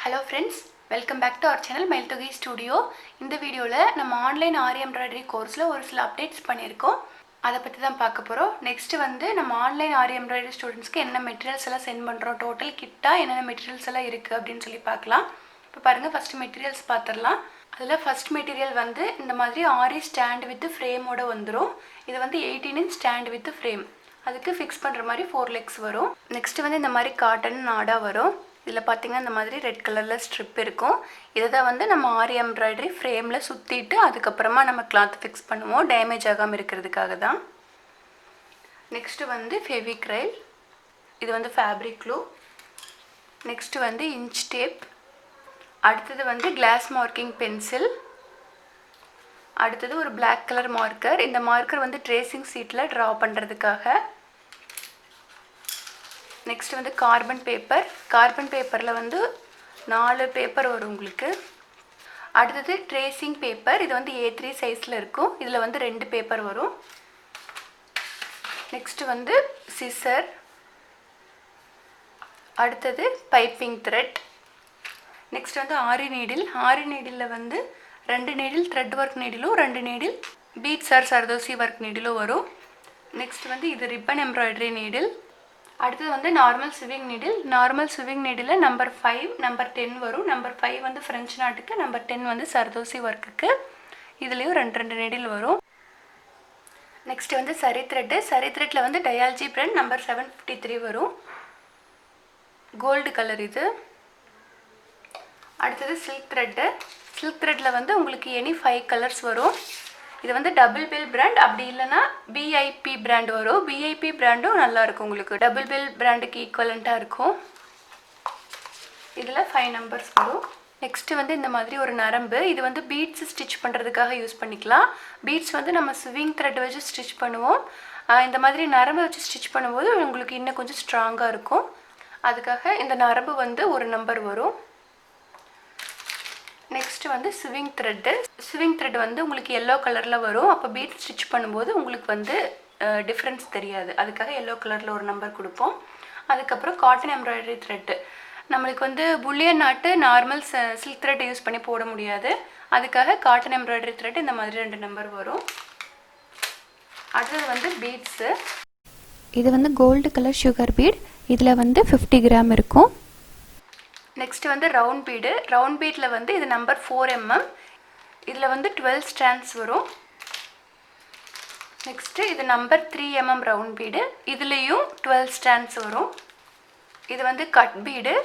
Hello friends, welcome back to our channel Mailthogai Studio. இந்த வீடியோல நம்ம ஆன்லைன் ஆரி embroidery கோர்ஸ்ல ஒரு சில அப்டேட்ஸ் பண்ணியிருக்கோம். அதை பத்தி தான் பார்க்க போறோம். நெக்ஸ்ட் வந்து நம்ம ஆன்லைன் ஆரி எம்ப்ராய்டரி ஸ்டூடண்ட்ஸ்க்கு என்ன மெட்டீரியல்ஸ் எல்லாம் சென்ட் பண்றோம், டோட்டல் கிட்டா என்னென்ன மெட்டீரியல்ஸ் எல்லாம் இருக்கு அப்படினு சொல்லி பார்க்கலாம். இப்போ பாருங்க ஃபர்ஸ்ட் மெட்டீரியல்ஸ் பார்த்தறலாம். அதுல ஃபர்ஸ்ட் மெட்டீரியல் வந்து இந்த மாதிரி ஆரி ஸ்டாண்ட் வித் ஃப்ரேமோட வந்துரும். இது வந்து 18 inch ஸ்டாண்ட் வித் ஃப்ரேம். அதுக்கு ஃபிக்ஸ் பண்ற மாதிரி 4 legs வரும். நெக்ஸ்ட் வந்து இந்த மாதிரி காட்டன் நாடா வரும். இதில் பார்த்தீங்கன்னா இந்த மாதிரி ரெட் கலரில் ஸ்ட்ரிப் இருக்கும். இதை தான் வந்து நம்ம ஆரி எம்ப்ராய்டரி ஃப்ரேமில் சுற்றிட்டு அதுக்கப்புறமா நம்ம கிளாத் ஃபிக்ஸ் பண்ணுவோம், டேமேஜ் ஆகாமல் இருக்கிறதுக்காக தான். நெக்ஸ்ட்டு வந்து ஃபெவிக்ரைல், இது வந்து ஃபேப்ரிக் க்ளூ. நெக்ஸ்ட்டு வந்து இன்ச் டேப். அடுத்தது வந்து கிளாஸ் மார்க்கிங் பென்சில். அடுத்தது ஒரு பிளாக் கலர் மார்க்கர். இந்த மார்க்கர் வந்து ட்ரேசிங் சீட்டில் ட்ரா பண்ணுறதுக்காக. நெக்ஸ்ட் வந்து கார்பன் பேப்பர். கார்பன் பேப்பரில் வந்து 4 பேப்பர் வரும் உங்களுக்கு. அடுத்தது ட்ரேசிங் பேப்பர். இது வந்து A3 சைஸில் இருக்கும். இதில் வந்து 2 பேப்பர் வரும். நெக்ஸ்ட் வந்து சிசர். அடுத்தது பைப்பிங் த்ரெட். நெக்ஸ்ட் வந்து ஆரி நீடில். ஆரி நீடிலில் வந்து 2 நீடில் த்ரெட் ஒர்க் நீடிலும் 2 needle beads or zardosi work நீடிலும் வரும். நெக்ஸ்ட் வந்து இது ரிப்பன் எம்ப்ராய்டரி நீடில். அடுத்தது வந்து normal sewing needle. Normal sewing needle number 5 number 10 வரும். நம்பர் 5 வந்து ஃப்ரெஞ்ச் நாட்டுக்கு, நம்பர் 10 வந்து சர்தோசி ஒர்க்குக்கு. இதுலேயும் 2 நீடில் வரும். நெக்ஸ்ட் வந்து சரி த்ரெட்டு. சரி த்ரெட்டில் வந்து டயாலஜி பிராண்ட் நம்பர் 753 வரும். கோல்டு கலர் இது. அடுத்தது சில்க் த்ரெட்டு. சில்க் த்ரெட்டில் வந்து உங்களுக்கு எனி 5 கலர்ஸ் வரும். இது வந்து டபுள் பில் பிராண்ட், அப்படி இல்லைன்னா பிஐபி பிராண்ட் வரும். பிஐபி பிராண்டும் நல்லா இருக்கும் உங்களுக்கு, டபுள் பில் பிராண்டுக்கு ஈக்குவலண்ட்டாக இருக்கும். இதில் 5 நம்பர்ஸ் வரும். நெக்ஸ்ட் வந்து இந்த மாதிரி ஒரு நரம்பு. இது வந்து பீட்ஸ் ஸ்டிச் பண்ணுறதுக்காக யூஸ் பண்ணிக்கலாம். பீட்ஸ் வந்து நம்ம ஸ்விங் த்ரெட் வச்சு ஸ்டிச் பண்ணுவோம். இந்த மாதிரி நரம்பு வச்சு ஸ்டிச் பண்ணும்போது உங்களுக்கு இன்னும் கொஞ்சம் ஸ்ட்ராங்காக இருக்கும். அதுக்காக இந்த நரம்பு வந்து ஒரு நம்பர் வரும். நெக்ஸ்ட் வந்து ஸ்விங் த்ரெட்டு. ஸ்விங் த்ரெட் வந்து உங்களுக்கு எல்லோ கலரில் வரும். அப்போ பீட் ஸ்டிச் பண்ணும்போது உங்களுக்கு வந்து டிஃப்ரென்ஸ் தெரியாது. அதுக்காக எல்லோ கலரில் ஒரு நம்பர் கொடுப்போம். அதுக்கப்புறம் காட்டன் எம்ப்ராய்டரி த்ரெட்டு. நம்மளுக்கு வந்து புல்லியன் நாட்டு நார்மல் சில்க் த்ரெட் யூஸ் பண்ணி போட முடியாது. அதுக்காக காட்டன் எம்ப்ராய்டரி த்ரெட் இந்த மாதிரி 2 நம்பர் வரும். அடுத்தது வந்து பீட்ஸு. இது வந்து கோல்டு கலர் சுகர் பீட். இதில் வந்து 50 கிராம் இருக்கும். நெக்ஸ்ட் வந்து ரவுண்ட் பீடு. ரவுண்ட் பீடில் வந்து இது நம்பர் 4 mm. இதில் வந்து 12 ஸ்டாண்ட்ஸ் வரும். நெக்ஸ்ட்டு இது நம்பர் 3 mm ரவுண்ட் பீடு. இதுலேயும் 12 ஸ்டாண்ட்ஸ் வரும். இது வந்து cut feet.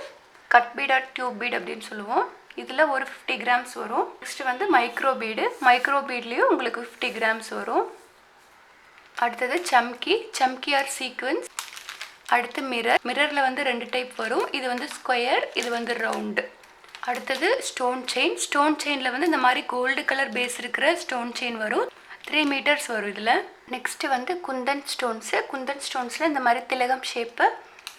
Cut feet or tube feet அப்படின்னு சொல்லுவோம். இதில் ஒரு 50 கிராம்ஸ் வரும். நெக்ஸ்ட்டு வந்து மைக்ரோ பீடு. மைக்ரோ பீட்லேயும் உங்களுக்கு 50 கிராம்ஸ் வரும். அடுத்தது சம்கி. சம்கி ஆர் சீக்வன்ஸ். அடுத்து மிரர். மிரரில் வந்து 2 டைப் வரும். இது வந்து ஸ்கொயர், இது வந்து ரவுண்டு. அடுத்தது ஸ்டோன் செயின். ஸ்டோன் செயினில் வந்து இந்த மாதிரி கோல்டு கலர் பேஸ் இருக்கிற ஸ்டோன் செயின் வரும். 3 meters வரும் இதில். நெக்ஸ்ட்டு வந்து குந்தன் ஸ்டோன்ஸு. குந்தன் ஸ்டோன்ஸில் இந்த மாதிரி திலகம் ஷேப்பு.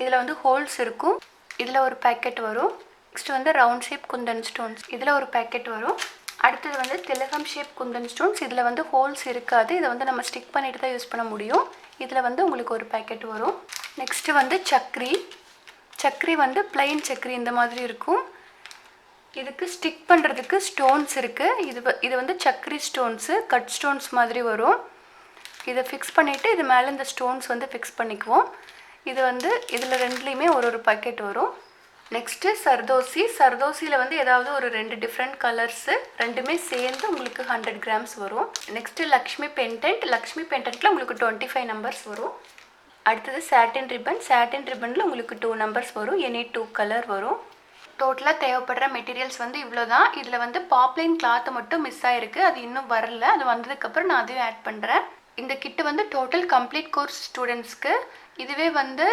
இதில் வந்து ஹோல்ஸ் இருக்கும். இதில் ஒரு பேக்கெட் வரும். நெக்ஸ்ட் வந்து ரவுண்ட் ஷேப் குந்தன் ஸ்டோன்ஸ். இதில் ஒரு பேக்கெட் வரும். அடுத்தது வந்து திலகம் ஷேப் குந்தன் ஸ்டோன்ஸ். இதில் வந்து ஹோல்ஸ் இருக்காது. இதை வந்து நம்ம ஸ்டிக் பண்ணிட்டு தான் யூஸ் பண்ண முடியும். இதில் வந்து உங்களுக்கு ஒரு பேக்கெட் வரும். நெக்ஸ்ட்டு வந்து சக்ரி. சக்ரி வந்து பிளைன் சக்ரி இந்த மாதிரி இருக்கும். இதுக்கு ஸ்டிக் பண்ணுறதுக்கு ஸ்டோன்ஸ் இருக்குது. இது வந்து சக்ரி ஸ்டோன்ஸு, கட் ஸ்டோன்ஸ் மாதிரி வரும். இதை ஃபிக்ஸ் பண்ணிவிட்டு இது மேலே இந்த ஸ்டோன்ஸ் வந்து ஃபிக்ஸ் பண்ணிக்குவோம். இது வந்து இதில் 2லேயுமே ஒரு பேக்கெட் வரும். நெக்ஸ்ட்டு சர்தோசி. சர்தோசியில் வந்து ஏதாவது ஒரு 2 டிஃப்ரெண்ட் கலர்ஸு, ரெண்டுமே சேர்ந்து உங்களுக்கு 100 கிராம்ஸ் வரும். Next Lakshmi pendant. லக்ஷ்மி பென்டென்ட்டில் உங்களுக்கு 25 நம்பர்ஸ் வரும். அடுத்தது சாட்டின் ரிப்பன். சாட்டின் ரிப்பனில் உங்களுக்கு 2 நம்பர்ஸ் வரும். எனி 2 கலர் வரும். டோட்டலாக தேவைப்படுற மெட்டீரியல்ஸ் வந்து இவ்வளோ தான். இதில் வந்து பாப்லைன் கிளாத்து மட்டும் மிஸ் ஆகிருக்கு. அது இன்னும் வரல. அது வந்ததுக்கப்புறம் நான் அதையும் ஆட் பண்ணுறேன். இந்த கிட்டு வந்து டோட்டல் கம்ப்ளீட் கோர்ஸ் ஸ்டூடெண்ட்ஸ்க்கு. இதுவே வந்து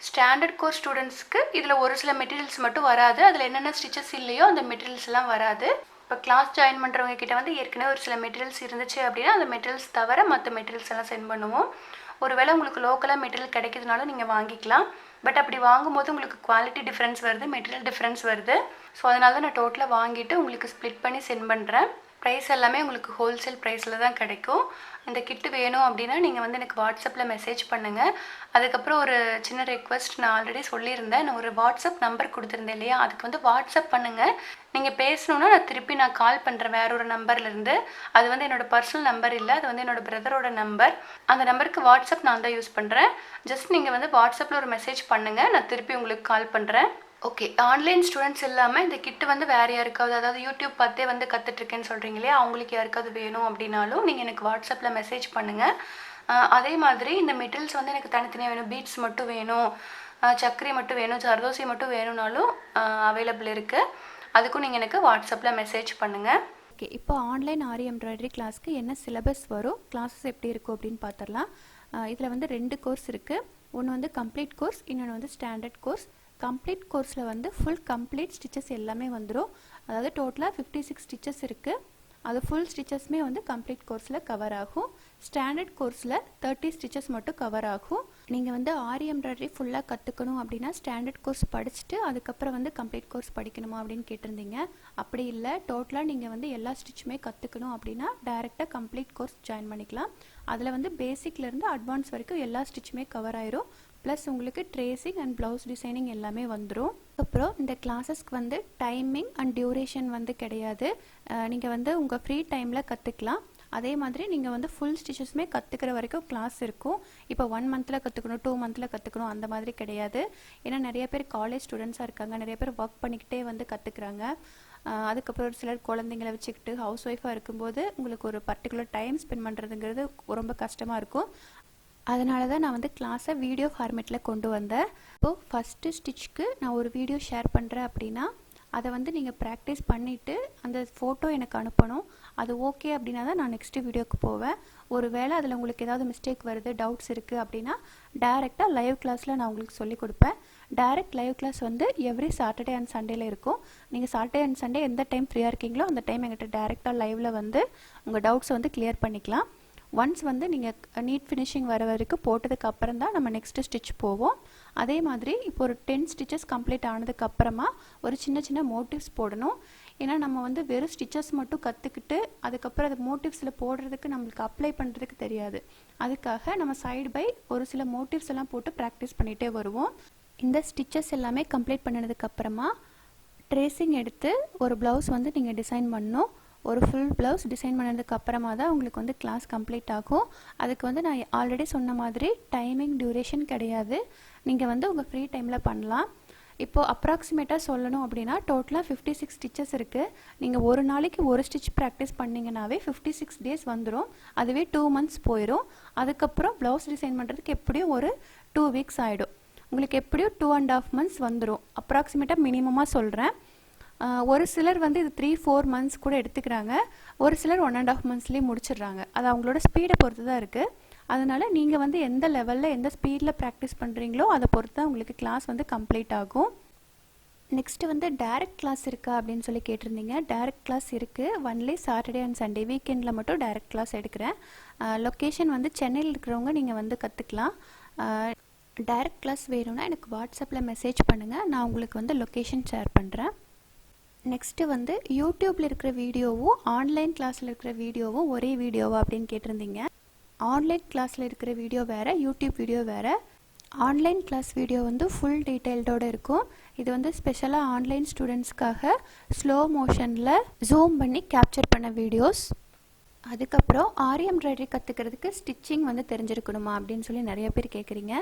ஸ்டாண்டர்ட் கோர்ஸ் ஸ்டூடெண்ட்ஸ்க்கு இதில் ஒரு சில மெட்டீரியல்ஸ் மட்டும் வராது. அதில் என்னென்ன ஸ்டிச்சஸ் இல்லையோ அந்த மெட்டீரியல்ஸ் எல்லாம் வராது. இப்போ கிளாஸ் ஜாயின் பண்ணுறவங்க கிட்ட வந்து ஏற்கனவே ஒரு சில மெட்டீரியல்ஸ் இருந்துச்சு அப்படின்னா அந்த மெட்டீரியல்ஸ் தவிர மற்ற மெட்டீரியல்ஸ் எல்லாம் சென்ட் பண்ணுவோம். ஒருவேளை உங்களுக்கு லோக்கலாக மெட்டீரியல் கிடைக்கிறதுனாலும் நீங்கள் வாங்கிக்கலாம். பட் அப்படி வாங்கும்போது உங்களுக்கு குவாலிட்டி டிஃப்ரென்ஸ் வருது, மெட்டீரியல் டிஃப்ரென்ஸ் வருது. ஸோ அதனால தான் நான் டோட்டலாக வாங்கிட்டு உங்களுக்கு ஸ்ப்ளிட் பண்ணி சென்ட் பண்ணுறேன். ப்ரைஸ் எல்லாமே உங்களுக்கு ஹோல்சேல் ப்ரைஸில் தான் கிடைக்கும். இந்த கிட்டு வேணும் அப்படின்னா நீங்கள் வந்து எனக்கு வாட்ஸ்அப்பில் மெசேஜ் பண்ணுங்கள். அதுக்கப்புறம் ஒரு சின்ன ரெக்வஸ்ட், நான் ஆல்ரெடி சொல்லியிருந்தேன், நான் ஒரு வாட்ஸ்அப் நம்பர் கொடுத்துருந்தேன் இல்லையா, அதுக்கு வந்து வாட்ஸ்அப் பண்ணுங்கள். நீங்கள் பேசணுன்னா நான் கால் பண்ணுறேன் வேற ஒரு நம்பர்லேருந்து. அது வந்து என்னோடய பர்சனல் நம்பர் இல்லை, அது வந்து என்னோடய பிரதரோட நம்பர். அந்த நம்பருக்கு வாட்ஸ்அப் நான் தான் யூஸ் பண்ணுறேன். ஜஸ்ட் நீங்கள் வந்து வாட்ஸ்அப்பில் ஒரு மெசேஜ் பண்ணுங்கள், நான் திருப்பி உங்களுக்கு கால் பண்ணுறேன். ஓகே, ஆன்லைன் ஸ்டூடெண்ட்ஸ் இல்லாமல் இந்த கிட்டு வந்து வேறு யாருக்காவது, அதாவது யூடியூப் பார்த்தே வந்து கற்றுட்ருக்கேன்னு சொல்கிறீங்க இல்லையா, அவங்களுக்கு யாருக்காவது வேணும் அப்படின்னாலும் நீங்கள் எனக்கு வாட்ஸ்அப்பில் மெசேஜ் பண்ணுங்கள். அதே மாதிரி இந்த மெட்டீரியல்ஸ் வந்து எனக்கு தனித்தனியாக வேணும், பீட்ஸ் மட்டும் வேணும், சக்கரை மட்டும் வேணும், ஜர்தோசி மட்டும் வேணும்னாலும் அவைலபிள் இருக்குது. அதுக்கும் நீங்கள் எனக்கு வாட்ஸ்அப்பில் மெசேஜ் பண்ணுங்கள். ஓகே, இப்போ ஆன்லைன் ஆரி எம்ப்ராய்டரி கிளாஸ்க்கு என்ன சிலபஸ் வரும், கிளாஸஸ் எப்படி இருக்கும் அப்படின்னு பார்த்துடலாம். இதில் வந்து 2 கோர்ஸ் இருக்குது. ஒன்று வந்து கம்ப்ளீட் கோர்ஸ், இன்னொன்று வந்து ஸ்டாண்டர்ட் கோர்ஸ். கம்ப்ளீட் கோர்ஸில் வந்து ஃபுல் கம்ப்ளீட் ஸ்டிச்சஸ் எல்லாமே வந்துடும். அதாவது டோட்டலாக 56 ஸ்டிச்சஸ் இருக்குது. அது ஃபுல் ஸ்டிச்சஸ்மே வந்து கம்ப்ளீட் கோர்ஸில் கவர் ஆகும். ஸ்டாண்டர்ட் கோர்ஸில் 30 ஸ்டிச்சஸ் மட்டும் கவர் ஆகும். நீங்கள் வந்து ஆரி எம்ப்ராய்டரி ஃபுல்லாக கற்றுக்கணும் அப்படின்னா ஸ்டாண்டர்ட் கோர்ஸ் படிச்சுட்டு அதுக்கப்புறம் வந்து கம்ப்ளீட் கோர்ஸ் படிக்கணுமா அப்படின்னு கேட்டிருந்தீங்க. அப்படி இல்லை, டோட்டலாக நீங்கள் வந்து எல்லா ஸ்டிச்சுமே கற்றுக்கணும் அப்படின்னா டைரெக்டாக கம்ப்ளீட் கோர்ஸ் ஜாயின் பண்ணிக்கலாம். அதில் வந்து பேசிக்லேருந்து அட்வான்ஸ் வரைக்கும் எல்லா ஸ்டிச்சுமே கவர் ஆயிரும். ப்ளஸ் உங்களுக்கு ட்ரேசிங் அண்ட் ப்ளவுஸ் டிசைனிங் எல்லாமே வந்துடும். அப்புறம் இந்த கிளாஸஸ்க்கு வந்து டைமிங் அண்ட் டியூரேஷன் வந்து கிடையாது. நீங்கள் வந்து உங்கள் ஃப்ரீ டைமில் கற்றுக்கலாம். அதே மாதிரி நீங்கள் வந்து ஃபுல் ஸ்டிச்சஸுமே கற்றுக்கிற வரைக்கும் கிளாஸ் இருக்கும். இப்போ 1 மந்தில் கற்றுக்கணும், 2 மந்தில் கற்றுக்கணும் அந்த மாதிரி கிடையாது. ஏன்னா நிறைய பேர் காலேஜ் ஸ்டூடெண்ட்ஸாக இருக்காங்க, நிறைய பேர் ஒர்க் பண்ணிக்கிட்டே வந்து கற்றுக்குறாங்க. அதுக்கப்புறம் ஒரு சிலர் குழந்தைங்களை வச்சுக்கிட்டு ஹவுஸ் ஒய்ஃபாக இருக்கும்போது உங்களுக்கு ஒரு பர்டிகுலர் டைம் ஸ்பெண்ட் பண்ணுறதுங்கிறது ரொம்ப கஷ்டமாக இருக்கும். அதனால தான் நான் வந்து கிளாஸை வீடியோ ஃபார்மேட்டில் கொண்டு வந்தேன். இப்போது ஃபஸ்ட்டு ஸ்டிச்சுக்கு நான் ஒரு வீடியோ ஷேர் பண்ணுறேன் அப்படின்னா அதை வந்து நீங்கள் ப்ராக்டிஸ் பண்ணிவிட்டு அந்த ஃபோட்டோ எனக்கு அனுப்பணும். அது ஓகே அப்படின்னா தான் நான் நெக்ஸ்ட்டு வீடியோக்கு போவேன். ஒரு வேளை அதில் உங்களுக்கு ஏதாவது மிஸ்டேக் வருது, டவுட்ஸ் இருக்குது அப்படின்னா டைரெக்டாக லைவ் கிளாஸில் நான் உங்களுக்கு சொல்லிக் கொடுப்பேன். டைரக்ட் லைவ் கிளாஸ் வந்து எவ்ரி சாட்டர்டே அண்ட் சண்டேல இருக்கும். நீங்கள் சாட்டர்டே அண்ட் சண்டே எந்த டைம் ஃப்ரீயாக இருக்கீங்களோ அந்த டைம் எங்கிட்ட டைரெக்டாக லைவில் வந்து உங்கள் டவுட்ஸை வந்து கிளியர் பண்ணிக்கலாம். ஒன்ஸ் வந்து நீங்கள் நீட் ஃபினிஷிங் வர வரைக்கும் போட்டதுக்கு அப்புறம் தான் நம்ம நெக்ஸ்ட்டு ஸ்டிச் போவோம். அதே மாதிரி இப்போ ஒரு 10 ஸ்டிச்சஸ் கம்ப்ளீட் ஆனதுக்கு அப்புறமா ஒரு சின்ன சின்ன மோட்டிவ்ஸ் போடணும். ஏன்னா நம்ம வந்து வெறும் ஸ்டிச்சஸ் மட்டும் கற்றுக்கிட்டு அதுக்கப்புறம் அது மோட்டிவ்ஸில் போடுறதுக்கு நம்மளுக்கு அப்ளை பண்ணுறதுக்கு தெரியாது. அதுக்காக நம்ம சைடு பை ஒரு சில மோட்டிவ்ஸ் எல்லாம் போட்டு ப்ராக்டிஸ் பண்ணிகிட்டே வருவோம். இந்த ஸ்டிச்சஸ் எல்லாமே கம்ப்ளீட் பண்ணினதுக்கு அப்புறமா ட்ரேசிங் எடுத்து ஒரு ப்ளவுஸ் வந்து நீங்கள் டிசைன் பண்ணணும். ஒரு ஃபுல் ப்ளவுஸ் டிசைன் பண்ணதுக்கு அப்புறமா தான் உங்களுக்கு வந்து கிளாஸ் கம்ப்ளீட் ஆகும். அதுக்கு வந்து நான் ஆல்ரெடி சொன்ன மாதிரி டைமிங் டியூரேஷன் கிடையாது. நீங்கள் வந்து உங்கள் ஃப்ரீ டைமில் பண்ணலாம். இப்போது அப்ராக்சிமேட்டாக சொல்லணும் அப்படின்னா டோட்டலாக 56 ஸ்டிச்சஸ் இருக்குது. நீங்கள் ஒரு நாளைக்கு ஒரு ஸ்டிச் ப்ராக்டிஸ் பண்ணிங்கனாவே 56 டேஸ் வந்துடும். அதுவே 2 மந்த்ஸ் போயிடும். அதுக்கப்புறம் ப்ளவுஸ் டிசைன் பண்ணுறதுக்கு எப்படியும் ஒரு 2 வீக்ஸ் ஆகிடும். உங்களுக்கு எப்படியும் 2.5 மந்த்ஸ் வந்துடும். அப்ராக்சிமேட்டாக மினிமமாக சொல்கிறேன். ஒரு சிலர் வந்து இது 3-4 மந்த்ஸ் கூட எடுத்துக்கிறாங்க. ஒரு சிலர் 1.5 மந்த்ஸ்லேயே முடிச்சிடுறாங்க. அது அவங்களோட ஸ்பீடை பொறுத்து தான் இருக்குது. அதனால் நீங்கள் வந்து எந்த லெவலில் எந்த ஸ்பீடில் ப்ராக்டிஸ் பண்ணுறீங்களோ அதை பொறுத்து தான் உங்களுக்கு கிளாஸ் வந்து கம்ப்ளீட் ஆகும். நெக்ஸ்ட்டு வந்து டைரக்ட் கிளாஸ் இருக்கா அப்படின்னு சொல்லி கேட்டிருந்தீங்க. டைரக்ட் கிளாஸ் இருக்குது. ஒன்லி சாட்டர்டே அண்ட் சண்டே வீக்கெண்டில் மட்டும் டைரக்ட் கிளாஸ் எடுக்கிறேன். லொக்கேஷன் வந்து சென்னையில் இருக்கிறவங்க நீங்கள் வந்து கற்றுக்கலாம். டைரக்ட் கிளாஸ் வேணும்னா எனக்கு வாட்ஸ்அப்பில் மெசேஜ் பண்ணுங்கள், நான் உங்களுக்கு வந்து லொக்கேஷன் ஷேர் பண்ணுறேன். நெக்ஸ்ட்டு வந்து யூடியூப்பில் இருக்கிற வீடியோவும் ஆன்லைன் கிளாஸில் இருக்கிற வீடியோவும் ஒரே வீடியோவா அப்படின்னு கேட்டிருந்தீங்க. ஆன்லைன் கிளாஸில் இருக்கிற வீடியோ வேறு, யூடியூப் வீடியோ வேறு. ஆன்லைன் கிளாஸ் வீடியோ வந்து ஃபுல் டீட்டெயில்டோடு இருக்கும். இது வந்து ஸ்பெஷலாக ஆன்லைன் ஸ்டூடெண்ட்ஸ்க்காக ஸ்லோ மோஷனில் ஜூம் பண்ணி கேப்சர் பண்ண வீடியோஸ். அதுக்கப்புறம் ஆரி எம்ப்ராய்டரி கற்றுக்கிறதுக்கு ஸ்டிச்சிங் வந்து தெரிஞ்சிருக்கணுமா அப்படின்னு சொல்லி நிறைய பேர் கேட்குறீங்க.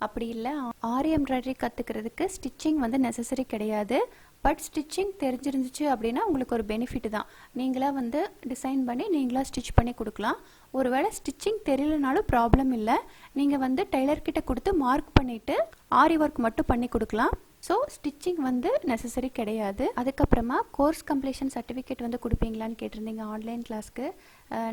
அப்படி இல்லை, ஆரி எம்ப்ராய்டரி கற்றுக்கிறதுக்கு ஸ்டிச்சிங் வந்து நெசசரி கிடையாது. பட் ஸ்டிச்சிங் தெரிஞ்சிருந்துச்சு அப்படின்னா உங்களுக்கு ஒரு பெனிஃபிட் தான். நீங்களாக வந்து டிசைன் பண்ணி நீங்களாக ஸ்டிச் பண்ணி கொடுக்கலாம். ஒருவேளை ஸ்டிச்சிங் தெரியலனாலும் ப்ராப்ளம் இல்லை. நீங்கள் வந்து டெய்லர்கிட்ட கொடுத்து மார்க் பண்ணிவிட்டு ஆரி ஒர்க் மட்டும் பண்ணி கொடுக்கலாம். ஸோ ஸ்டிச்சிங் வந்து நெசசரி கிடையாது. அதுக்கப்புறமா கோர்ஸ் கம்ப்ளீஷன் சர்டிஃபிகேட் வந்து கொடுப்பீங்களான்னு கேட்டிருந்தீங்க ஆன்லைன் கிளாஸ்க்கு.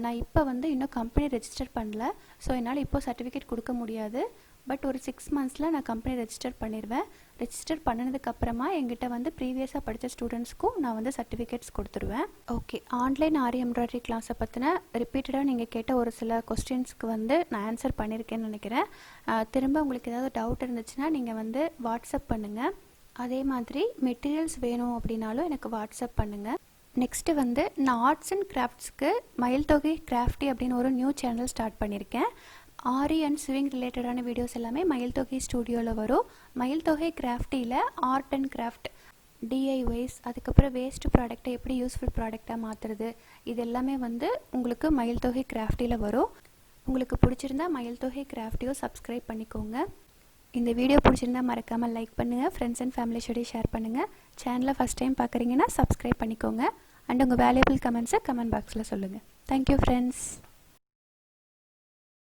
நான் இப்போ வந்து இன்னும் கம்பெனி ரெஜிஸ்டர் பண்ணல. ஸோ என்னால் இப்போ சர்டிஃபிகேட் கொடுக்க முடியாது. பட் ஒரு 6 மந்த்ஸில் நான் கம்பெனி ரெஜிஸ்டர் பண்ணிடுவேன். ரெஜிஸ்டர் பண்ணினதுக்கப்புறமா எங்கிட்ட வந்து ப்ரீவியஸாக படித்த ஸ்டூடெண்ட்ஸ்க்கும் நான் வந்து சர்டிஃபிகேட்ஸ் கொடுத்துருவேன். ஓகே, ஆன்லைன் ஆரி எம்ப்ராய்டரி கிளாஸை பற்றின ரிப்பீட்டடாக நீங்கள் கேட்ட ஒரு சில கொஸ்டின்ஸ்க்கு வந்து நான் ஆன்சர் பண்ணியிருக்கேன்னு நினைக்கிறேன். திரும்ப உங்களுக்கு ஏதாவது டவுட் இருந்துச்சுன்னா நீங்கள் வந்து வாட்ஸ்அப் பண்ணுங்கள். அதே மாதிரி மெட்டீரியல்ஸ் வேணும் அப்படின்னாலும் எனக்கு வாட்ஸ்அப் பண்ணுங்கள். நெக்ஸ்ட்டு வந்து நான் ஆர்ட்ஸ் அண்ட் கிராஃப்ட்ஸ்க்கு மயில் தொகை கிராஃப்டி அப்படின்னு ஒரு நியூ சேனல் ஸ்டார்ட் பண்ணியிருக்கேன். ஆரி அண்ட் ஸ்விங் ரிலேட்டடான வீடியோஸ் எல்லாமே மயில் தொகை ஸ்டூடியோவில் வரும். மயில் தொகை கிராஃப்டியில் ஆர்ட் அண்ட் கிராஃப்ட், டிஐஒய்ஸ், அதுக்கப்புறம் வேஸ்ட் ப்ராடக்டை எப்படி யூஸ்ஃபுல் ப்ராடக்டாக மாற்றுறது, இது எல்லாமே வந்து உங்களுக்கு மயில் தொகை கிராஃப்டியில் வரும். உங்களுக்கு பிடிச்சிருந்தா மயில் தொகை கிராஃப்டியும் சப்ஸ்கிரைப் பண்ணிக்கோங்க. இந்த வீடியோ பிடிச்சிருந்தா மறக்காமல் லைக் பண்ணுங்கள், ஃப்ரெண்ட்ஸ் அண்ட் ஃபேமிலிஸோடய ஷேர் பண்ணுங்கள். சேனலை ஃபஸ்ட் டைம் பார்க்குறீங்கன்னா சப்ஸ்கிரைப் பண்ணிக்கோங்க. அண்ட் உங்கள் வேல்யூபிள் கமெண்ட்ஸை கமெண்ட் பாக்ஸில் சொல்லுங்கள். Thank you friends.